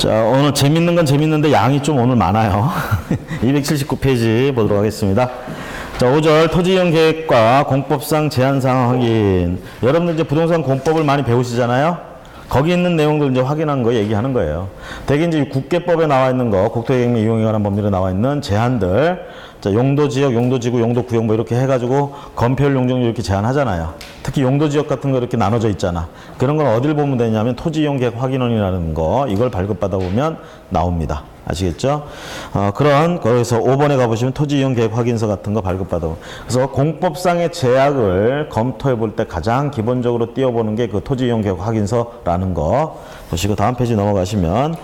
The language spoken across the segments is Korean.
자, 오늘 재밌는 건 재밌는데 양이 좀 오늘 많아요. 279페이지 보도록 하겠습니다. 자, 5절 토지이용 계획과 공법상 제한 사항 확인. 여러분들 이제 부동산 공법을 많이 배우시잖아요. 거기 있는 내용들 이제 확인한 거 얘기하는 거예요. 대개 이제 국계법에 나와 있는 거, 국토계획 및 이용에 관한 법률에 나와 있는 제한들, 자, 용도지역, 용도지구, 용도구역 뭐 이렇게 해가지고 건폐율, 용적률 이렇게 제한하잖아요. 특히 용도지역 같은 거 이렇게 나눠져 있잖아. 그런 건 어딜 보면 되냐면 토지이용 계획 확인원이라는 거, 이걸 발급받아 보면 나옵니다. 아시겠죠? 거기서 5번에 가보시면 토지이용 계획 확인서 같은 거 발급받아. 그래서 공법상의 제약을 검토해 볼 때 가장 기본적으로 띄워보는 게 그 토지이용 계획 확인서라는 거 보시고 다음 페이지 넘어가시면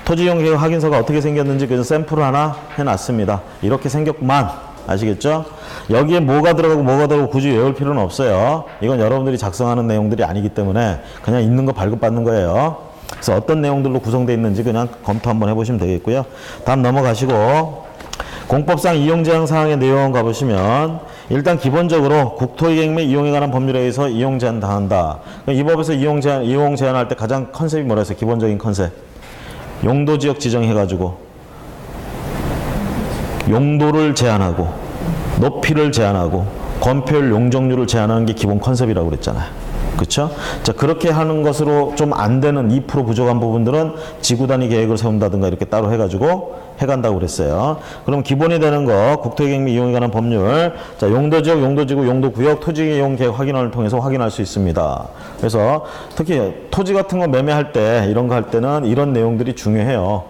토지이용 계획 확인서가 어떻게 생겼는지 그래서 샘플을 하나 해놨습니다. 이렇게 생겼구만. 아시겠죠? 여기에 뭐가 들어가고 굳이 외울 필요는 없어요. 이건 여러분들이 작성하는 내용들이 아니기 때문에 그냥 있는 거 발급받는 거예요. 그래서 어떤 내용들로 구성되어 있는지 그냥 검토 한번 해보시면 되겠고요. 다음 넘어가시고 공법상 이용제한 사항의 내용 가보시면 일단 기본적으로 국토이객 및 이용에 관한 법률에 의해서 이용제한 당한다. 이 법에서 이용 제한할 때 가장 컨셉이 뭐라 했어요? 기본적인 컨셉. 용도지역 지정해가지고 용도를 제한하고 높이를 제한하고 건폐율 용적률을 제한하는 게 기본 컨셉이라고 그랬잖아요. 그렇죠? 자, 그렇게 하는 것으로 좀 안 되는 2% 부족한 부분들은 지구 단위 계획을 세운다든가 이렇게 따로 해가지고 해간다고 그랬어요. 그럼 기본이 되는 거 국토계획 및 이용에 관한 법률, 자, 용도지역, 용도지구, 용도구역, 토지이용 계획 확인원을 통해서 확인할 수 있습니다. 그래서 특히 토지 같은 거 매매할 때 이런 거 할 때는 이런 내용들이 중요해요.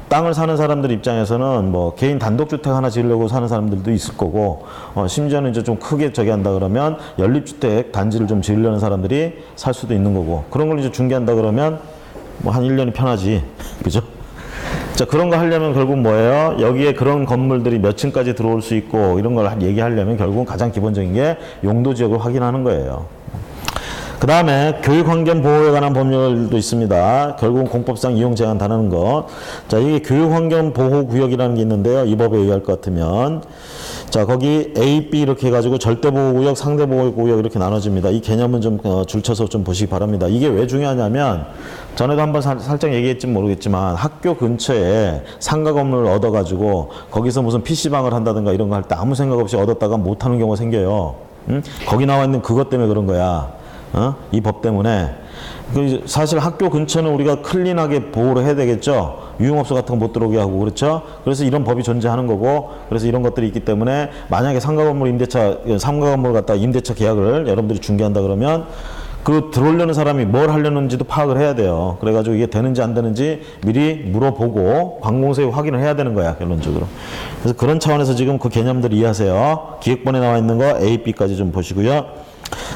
땅을 사는 사람들 입장에서는 뭐 개인 단독주택 하나 지으려고 사는 사람들도 있을 거고, 심지어는 이제 좀 크게 저기 한다 그러면 연립주택 단지를 좀 지으려는 사람들이 살 수도 있는 거고, 그런 걸 이제 중개한다 그러면 뭐 한 1년이 편하지. 그죠? 자, 그런 거 하려면 결국 뭐예요? 여기에 그런 건물들이 몇 층까지 들어올 수 있고 이런 걸 얘기하려면 결국은 가장 기본적인 게 용도지역을 확인하는 거예요. 그 다음에 교육환경 보호에 관한 법률도 있습니다. 결국은 공법상 이용 제한 다루는 거. 자, 이게 교육환경 보호구역이라는 게 있는데요. 이 법에 의할 것 같으면. 자, 거기 A, B 이렇게 해가지고 절대보호구역, 상대보호구역 이렇게 나눠집니다. 이 개념은 좀 줄쳐서 좀 보시기 바랍니다. 이게 왜 중요하냐면, 전에도 한번 살짝 얘기했지 모르겠지만 학교 근처에 상가 건물을 얻어가지고 거기서 무슨 PC방을 한다든가 이런 거 할 때 아무 생각 없이 얻었다가 못하는 경우가 생겨요. 응? 거기 나와 있는 그것 때문에 그런 거야. 이 법 때문에. 사실 학교 근처는 우리가 클린하게 보호를 해야 되겠죠. 유흥업소 같은 거 못 들어오게 하고, 그렇죠? 그래서 이런 법이 존재하는 거고, 그래서 이런 것들이 있기 때문에 만약에 상가 건물 갖다가 임대차 계약을 여러분들이 중개한다 그러면 그 들어오려는 사람이 뭘 하려는지도 파악을 해야 돼요. 그래가지고 이게 되는지 안 되는지 미리 물어보고 관공서에 확인을 해야 되는 거야, 결론적으로. 그래서 그런 차원에서 지금 그 개념들 이해하세요. 기획본에 나와 있는 거 A, B까지 좀 보시고요.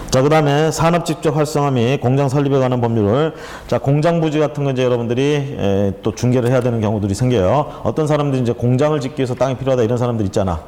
자, 그 다음에 산업 직접 활성화 및 공장 설립에 관한 법률을, 자, 공장 부지 같은 거 이제 여러분들이 또 중개를 해야 되는 경우들이 생겨요. 어떤 사람들이 이제 공장을 짓기 위해서 땅이 필요하다 이런 사람들 있잖아.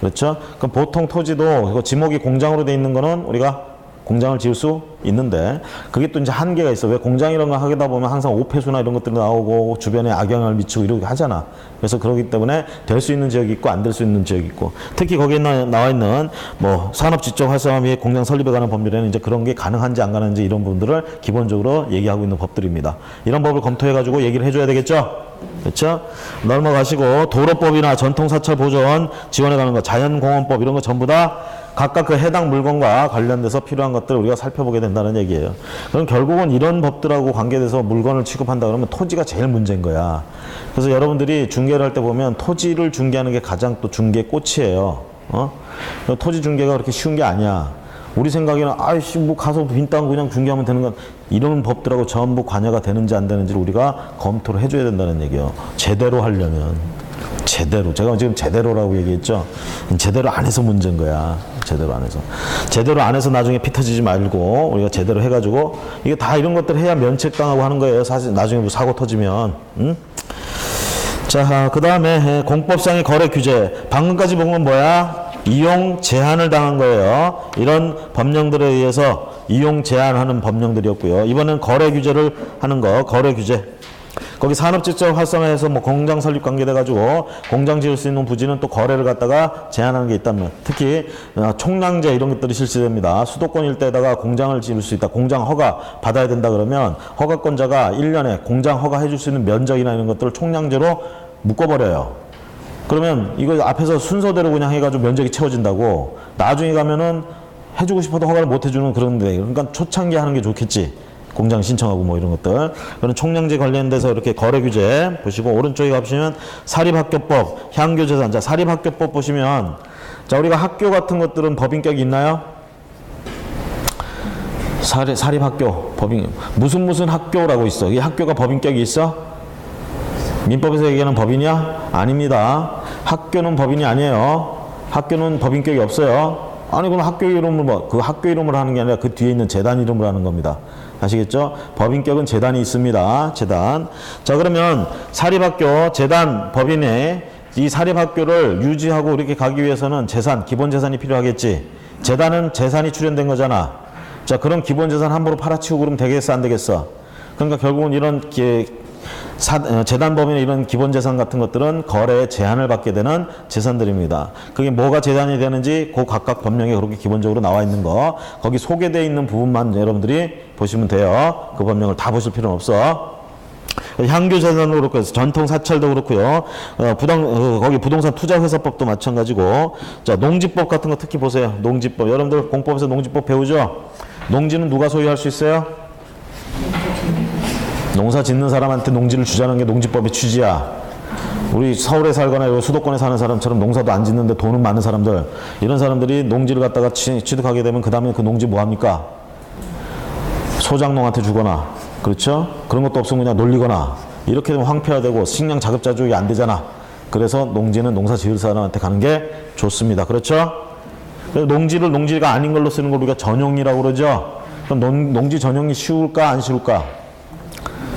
그렇죠? 그럼 보통 토지도 지목이 공장으로 돼 있는 거는 우리가 공장을 지을 수 있는데, 그게 또 이제 한계가 있어. 왜 공장 이런 거 하다 보면 항상 오폐수나 이런 것들이 나오고 주변에 악영향을 미치고 이렇게 하잖아. 그래서 그러기 때문에 될 수 있는 지역이 있고 안 될 수 있는 지역이 있고, 특히 거기에 나와 있는 뭐 산업 지적 활성화 및 공장 설립에 관한 법률에는 이제 그런 게 가능한지 안 가능한지 이런 부분들을 기본적으로 얘기하고 있는 법들입니다. 이런 법을 검토해가지고 얘기를 해줘야 되겠죠? 그렇죠? 넘어가시고 도로법이나 전통사찰 보존 지원에 관한 거, 자연공원법 이런 거 전부 다 각각 그 해당 물건과 관련돼서 필요한 것들을 우리가 살펴보게 된다는 얘기예요. 그럼 결국은 이런 법들하고 관계돼서 물건을 취급한다 그러면 토지가 제일 문제인 거야. 그래서 여러분들이 중개를 할 때 보면 토지를 중개하는 게 가장 또 중개 꽃이에요. 토지 중개가 그렇게 쉬운 게 아니야. 우리 생각에는 아이씨 뭐 가서 빈 땅 그냥 중개하면 되는 건, 이런 법들하고 전부 관여가 되는지 안 되는지를 우리가 검토를 해줘야 된다는 얘기예요. 제대로 하려면. 제대로. 제가 지금 제대로라고 얘기했죠. 제대로 안 해서 문제인 거야. 제대로 안 해서. 제대로 안 해서 나중에 피 터지지 말고 우리가 제대로 해가지고 이게 다 이런 것들 해야 면책당하고 하는 거예요. 사실 나중에 뭐 사고 터지면. 응? 자, 그 다음에 공법상의 거래 규제. 방금까지 본 건 뭐야? 이용 제한을 당한 거예요. 이런 법령들에 의해서 이용 제한하는 법령들이었고요. 이번엔 거래 규제를 하는 거, 거래 규제. 거기 산업직접 활성화해서 뭐 공장 설립 관계돼가지고 공장 지을 수 있는 부지는 또 거래를 갖다가 제한하는 게 있다면, 특히 총량제 이런 것들이 실시됩니다. 수도권 일대에다가 공장을 지을 수 있다, 공장 허가 받아야 된다 그러면 허가권자가 1년에 공장 허가 해줄 수 있는 면적이나 이런 것들을 총량제로 묶어버려요. 그러면 이거 앞에서 순서대로 그냥 해가지고 면적이 채워진다고, 나중에 가면은 해주고 싶어도 허가를 못 해주는 그런데, 그러니까 초창기 하는 게 좋겠지. 공장 신청하고 뭐 이런 것들. 그런 총량제 관련돼서 이렇게 거래 규제 보시고, 오른쪽에 가보시면 사립학교법, 향교재산. 자, 사립학교법 보시면, 자, 우리가 학교 같은 것들은 법인격이 있나요? 사립학교, 법인, 무슨 학교라고 있어. 이 학교가 법인격이 있어? 민법에서 얘기하는 법인이야? 아닙니다. 학교는 법인이 아니에요. 학교는 법인격이 없어요. 아니, 그럼 학교 이름을 뭐, 그 학교 이름을 하는 게 아니라 그 뒤에 있는 재단 이름을 하는 겁니다. 아시겠죠? 법인격은 재단이 있습니다. 재단. 자, 그러면 사립학교, 재단, 법인에 이 사립학교를 유지하고 이렇게 가기 위해서는 재산, 기본 재산이 필요하겠지. 재단은 재산이 출연된 거잖아. 자, 그럼 기본 재산 함부로 팔아치우고 그러면 되겠어, 안 되겠어? 그러니까 결국은 이런 재단 법인의 이런 기본 재산 같은 것들은 거래에 제한을 받게 되는 재산들입니다. 그게 뭐가 재산이 되는지 그 각각 법령에 그렇게 기본적으로 나와 있는 거, 거기 소개되어 있는 부분만 여러분들이 보시면 돼요. 그 법령을 다 보실 필요는 없어. 향교재산도 그렇고 전통사찰도 그렇고요. 거기 부동산 투자회사법도 마찬가지고. 자, 농지법 같은 거 특히 보세요. 농지법. 여러분들 공법에서 농지법 배우죠? 농지는 누가 소유할 수 있어요? 농사 짓는 사람한테 농지를 주자는 게 농지법의 취지야. 우리 서울에 살거나 수도권에 사는 사람처럼 농사도 안 짓는데 돈은 많은 사람들, 이런 사람들이 농지를 갖다가 취득하게 되면 그 다음에 그 농지 뭐 합니까? 소장농한테 주거나, 그렇죠? 그런 것도 없으면 그냥 놀리거나, 이렇게 되면 황폐화되고 식량 자급자족이 안 되잖아. 그래서 농지는 농사 지을 사람한테 가는 게 좋습니다. 그렇죠? 그래서 농지를 농지가 아닌 걸로 쓰는 걸 우리가 전용이라고 그러죠. 그럼 농지 전용이 쉬울까 안 쉬울까?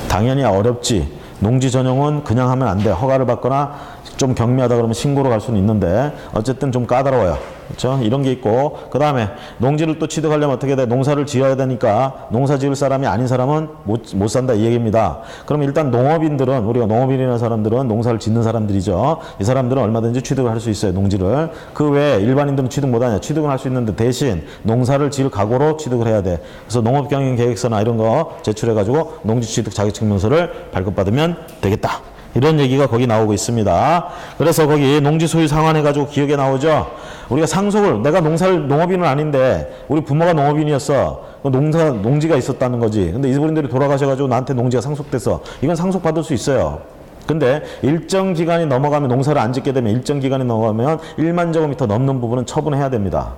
당연히 어렵지. 농지 전용은 그냥 하면 안 돼. 허가를 받거나 좀 경미하다 그러면 신고로 갈 수는 있는데 어쨌든 좀 까다로워요. 그렇죠? 이런 게 있고, 그 다음에 농지를 또 취득하려면 어떻게 돼? 농사를 지어야 되니까 농사 지을 사람이 아닌 사람은 못 산다 이 얘기입니다. 그럼 일단 농업인들은, 우리가 농업인이라는 사람들은 농사를 짓는 사람들이죠. 이 사람들은 얼마든지 취득을 할 수 있어요. 농지를. 그 외에 일반인들은 취득 못하냐? 취득은 할 수 있는데 대신 농사를 지을 각오로 취득을 해야 돼. 그래서 농업경영계획서나 이런 거 제출해가지고 농지 취득 자격증명서를 발급받으면 되겠다. 이런 얘기가 거기 나오고 있습니다. 그래서 거기 농지 소유 상환해가지고 기억에 나오죠. 우리가 상속을, 내가 농업인은 아닌데 우리 부모가 농업인이었어. 농지가 있었다는 거지. 근데 이분들이 돌아가셔가지고 나한테 농지가 상속됐어. 이건 상속받을 수 있어요. 근데 일정 기간이 넘어가면, 농사를 안 짓게 되면 일정 기간이 넘어가면 1만 제곱미터 넘는 부분은 처분해야 됩니다.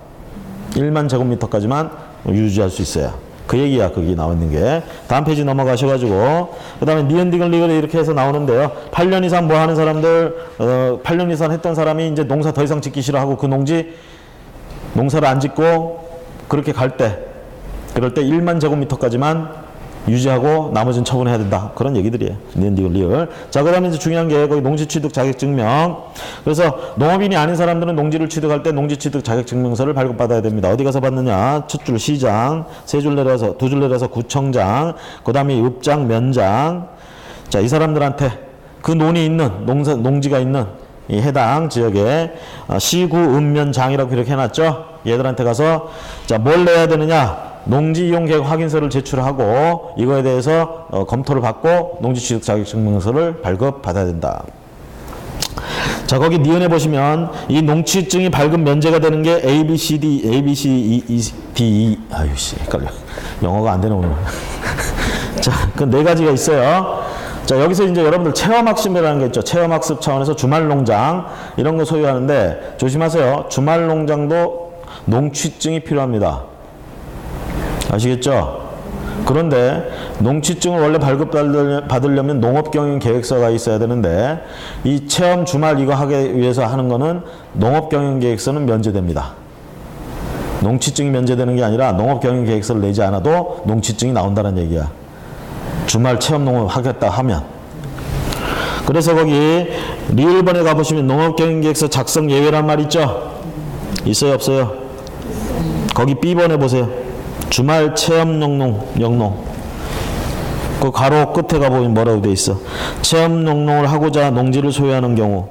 1만 제곱미터까지만 유지할 수 있어요. 그 얘기야, 거기 나와 있는 게. 다음 페이지 넘어가셔가지고, 그 다음에 니은디글 리글 이렇게 해서 나오는데요. 8년 이상 뭐 하는 사람들, 8년 이상 했던 사람이 이제 농사 더 이상 짓기 싫어하고 그 농사를 안 짓고 그렇게 갈 때, 그럴 때 1만 제곱미터까지만 유지하고 나머지는 처분해야 된다. 그런 얘기들이에요. 니은디글 리글. 자, 그 다음에 이제 중요한 게 거기 농지 취득 자격증명. 그래서 농업인이 아닌 사람들은 농지를 취득할 때 농지 취득 자격증명서를 발급받아야 됩니다. 어디 가서 받느냐? 첫 줄 시장, 세 줄 내려서, 두 줄 내려서 구청장, 그 다음에 읍장, 면장. 자, 이 사람들한테 그 논이 있는, 농지가 있는 이 해당 지역에 시구, 읍면장이라고 이렇게 해놨죠? 얘들한테 가서, 자, 뭘 내야 되느냐? 농지 이용 계획 확인서를 제출하고 이거에 대해서 검토를 받고 농지 취득 자격증명서를 발급받아야 된다. 자, 거기 니은에 보시면 이 농취증이 발급 면제가 되는 게 A, B, C, D, 아유씨, 헷갈려. 영어가 안 되네, 오늘. 자, 그 네 가지가 있어요. 자, 여기서 이제 여러분들 체험학습이라는 게 있죠. 체험학습 차원에서 주말농장, 이런 거 소유하는데 조심하세요. 주말농장도 농취증이 필요합니다. 아시겠죠? 그런데 농취증을 원래 발급받으려면 농업경영계획서가 있어야 되는데 이 체험 주말 이거 하기 위해서 하는 거는 농업경영계획서는 면제됩니다. 농취증이 면제되는 게 아니라 농업경영계획서를 내지 않아도 농취증이 나온다는 얘기야. 주말 체험 농업 하겠다 하면. 그래서 거기 리을번에 가보시면 농업경영계획서 작성 예외란 말 있죠? 있어요, 없어요? 거기 B번에 보세요. 주말 체험 영농. 그 가로 끝에 가보면 뭐라고 돼 있어? 체험 농농을 하고자 농지를 소유하는 경우